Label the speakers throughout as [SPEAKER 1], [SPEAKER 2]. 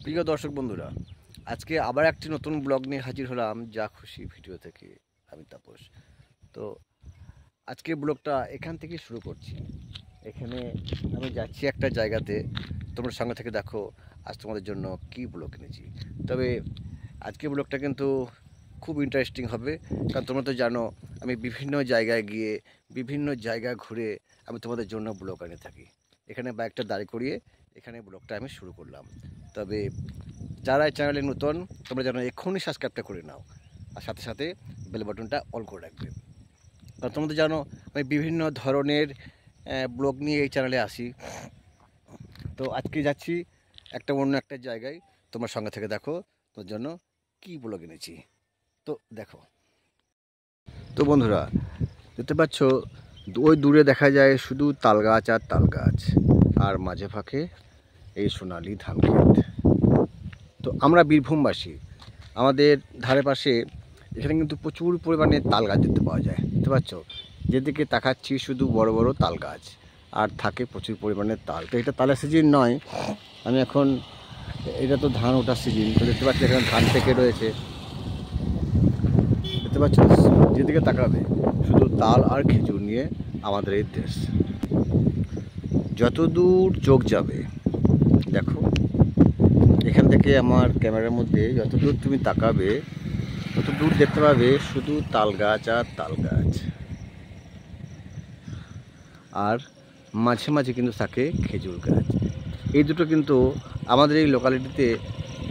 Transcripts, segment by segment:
[SPEAKER 1] প্রিয় দর্শক বন্ধুরা, আজকে আবার একটি নতুন ব্লগ নিয়ে হাজির হলাম যা খুশি ভিডিও থেকে। আমি তাপস। তো আজকে ব্লগটা এখান থেকে শুরু করছি। এখানে আমি যাচ্ছি একটা জায়গাতে, তোমরা সঙ্গে থেকে দেখো আজ তোমাদের জন্য কি ব্লগ এনেছি। তবে আজকে ব্লগটা কিন্তু খুব ইন্টারেস্টিং হবে, কারণ তোমরা তো জানো আমি বিভিন্ন জায়গায় গিয়ে বিভিন্ন জায়গা ঘুরে আমি তোমাদের জন্য ব্লগ এনে থাকি। এখানে বাইকটা দাঁড় করিয়ে এখানে ব্লগটা আমি শুরু করলাম। তবে যারা এই চ্যানেলে নতুন, তোমরা যেন এক্ষুনি সাবস্ক্রাইবটা করে নাও, আর সাথে সাথে বেল বাটনটা অল করে রাখবে। কারণ তোমরা তো জানো আমি বিভিন্ন ধরনের ব্লগ নিয়ে এই চ্যানেলে আসি। তো আজকে যাচ্ছি একটা অন্য একটা জায়গায়, তোমার সঙ্গে থেকে দেখো তোর জন্য কি ব্লগ এনেছি। তো দেখো। তো বন্ধুরা, দেখতে পাচ্ছ ওই দূরে দেখা যায় শুধু তাল গাছ আর তাল গাছ, আর মাঝে ফাঁকে এই সোনালি ধান ক্ষেত। তো আমরা বীরভূমবাসী, আমাদের ধারে পাশে এখানে কিন্তু প্রচুর পরিমাণে তাল গাছ দেখতে পাওয়া যায়। দেখতে পাচ্ছ, যেদিকে তাকাচ্ছি শুধু বড় বড় তাল গাছ, আর থাকে প্রচুর পরিমাণে তাল। তো এটা তালের সিজন নয়, আমি এখন, এটা তো ধান ওঠার সিজন। তো দেখতে পাচ্ছি এখানে ধান পেকে রয়েছে। দেখতে পাচ্ছ, যেদিকে তাকাবে শুধু তাল আর খেজুর নিয়ে আমাদের এই দেশ। যত দূর চোখ যাবে দেখো, এখান থেকে আমার ক্যামেরার মধ্যে যত দূর তুমি তাকাবে তত দূর দেখতে পাবে শুধু তাল গাছ আর তাল গাছ, আর মাঝে মাঝে কিন্তু থাকে খেজুর গাছ। এই দুটো কিন্তু আমাদের এই লোকালিটিতে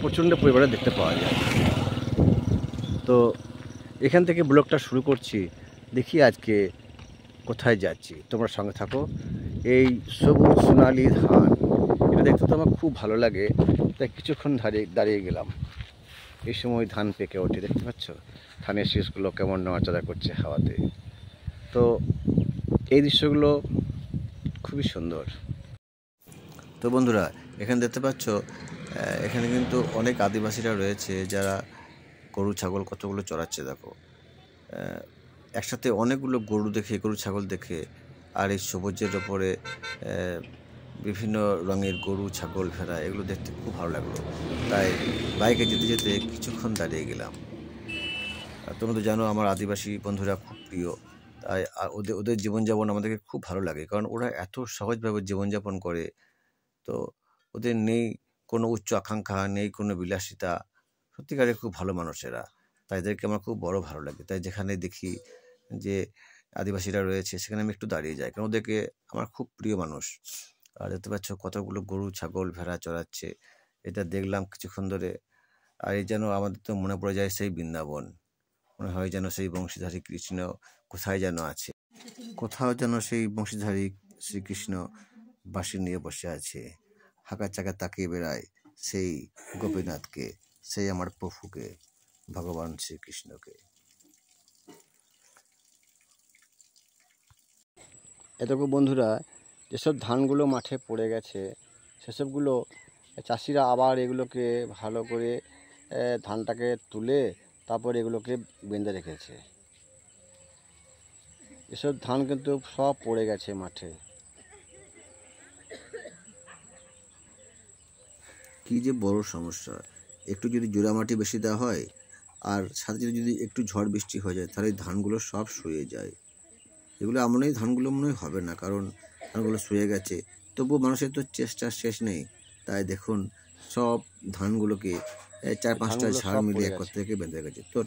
[SPEAKER 1] প্রচণ্ড পরিমাণে দেখতে পাওয়া যায়। তো এখান থেকে ব্লগটা শুরু করছি। দেখি আজকে কোথায় যাচ্ছি, তোমরা সঙ্গে থাকো। এই সবুজ সোনালি ধান, এটা দেখতে তো আমার খুব ভালো লাগে, তাই কিছুক্ষণ দাঁড়িয়ে গেলাম। এই সময় ধান পেকে ওঠে, দেখতে পাচ্ছ ধানের শীষগুলো কেমন নড়াচড়া করছে হাওয়াতে। তো এই দৃশ্যগুলো খুবই সুন্দর। তো বন্ধুরা, এখানে দেখতে পাচ্ছ এখানে কিন্তু অনেক আদিবাসীরা রয়েছে যারা গরু ছাগল কতগুলো চড়াচ্ছে। দেখো একসাথে অনেকগুলো গরু দেখে, গরু ছাগল দেখে, আর এই সবুজের ওপরে বিভিন্ন রঙের গরু ছাগল ভেড়া, এগুলো দেখতে খুব ভালো লাগলো। তাই বাইকে যেতে যেতে কিছুক্ষণ দাঁড়িয়ে গেলাম। তোমরা তো জানো আমার আদিবাসী বন্ধুরা খুব প্রিয়, তাই ওদের ওদের জীবনযাপন আমাদেরকে খুব ভালো লাগে, কারণ ওরা এত সহজভাবে জীবনযাপন করে। তো ওদের নেই কোনো উচ্চ আকাঙ্ক্ষা, নেই কোনো বিলাসিতা, সত্যিকারে খুব ভালো মানুষেরা। তাই এদেরকে আমার খুব বড় ভালো লাগে। তাই যেখানে দেখি যে আদিবাসীরা রয়েছে সেখানে আমি একটু দাঁড়িয়ে যাই, কারণ ওদেরকে আমার খুব প্রিয় মানুষ। আর দেখতে পাচ্ছ কতগুলো গরু ছাগল ভেড়া চড়াচ্ছে, এটা দেখলাম কিছুক্ষণ ধরে। আর এই যেন আমাদের তো মনে পড়ে যায় সেই বৃন্দাবন, মনে হয় যেন সেই বংশীধারী কৃষ্ণ কোথায় যেন আছে, কোথাও যেন সেই বংশীধারী শ্রীকৃষ্ণ বাঁশি নিয়ে বসে আছে, হাঁকা চাকা তাকিয়ে বেড়ায় সেই গোপীনাথকে, সেই আমার প্রভুকে, ভগবান শ্রীকৃষ্ণকে। এতটুকু বন্ধুরা, যেসব ধানগুলো মাঠে পড়ে গেছে সেসবগুলো চাষিরা আবার এগুলোকে ভালো করে ধানটাকে তুলে তারপর এগুলোকে বেঁধে রেখেছে। এসব ধান কিন্তু সব পড়ে গেছে মাঠে। কি যে বড় সমস্যা, একটু যদি জোড়া মাটি বেশি দেওয়া হয় আর সাথে যদি একটু ঝড় বৃষ্টি হয়ে যায় তাহলে ধানগুলো সব শুয়ে যায়। এগুলো এমন এই ধানগুলো মনে হয় হবে না, কারণ ধানগুলো শুয়ে গেছে। তবুও মানুষের তো চেষ্টা শেষ নেই। তাই দেখুন সব ধানগুলোকে 4-5টা ঝাড় মিলিয়ে এক থেকে বেঁধে গেছে। তো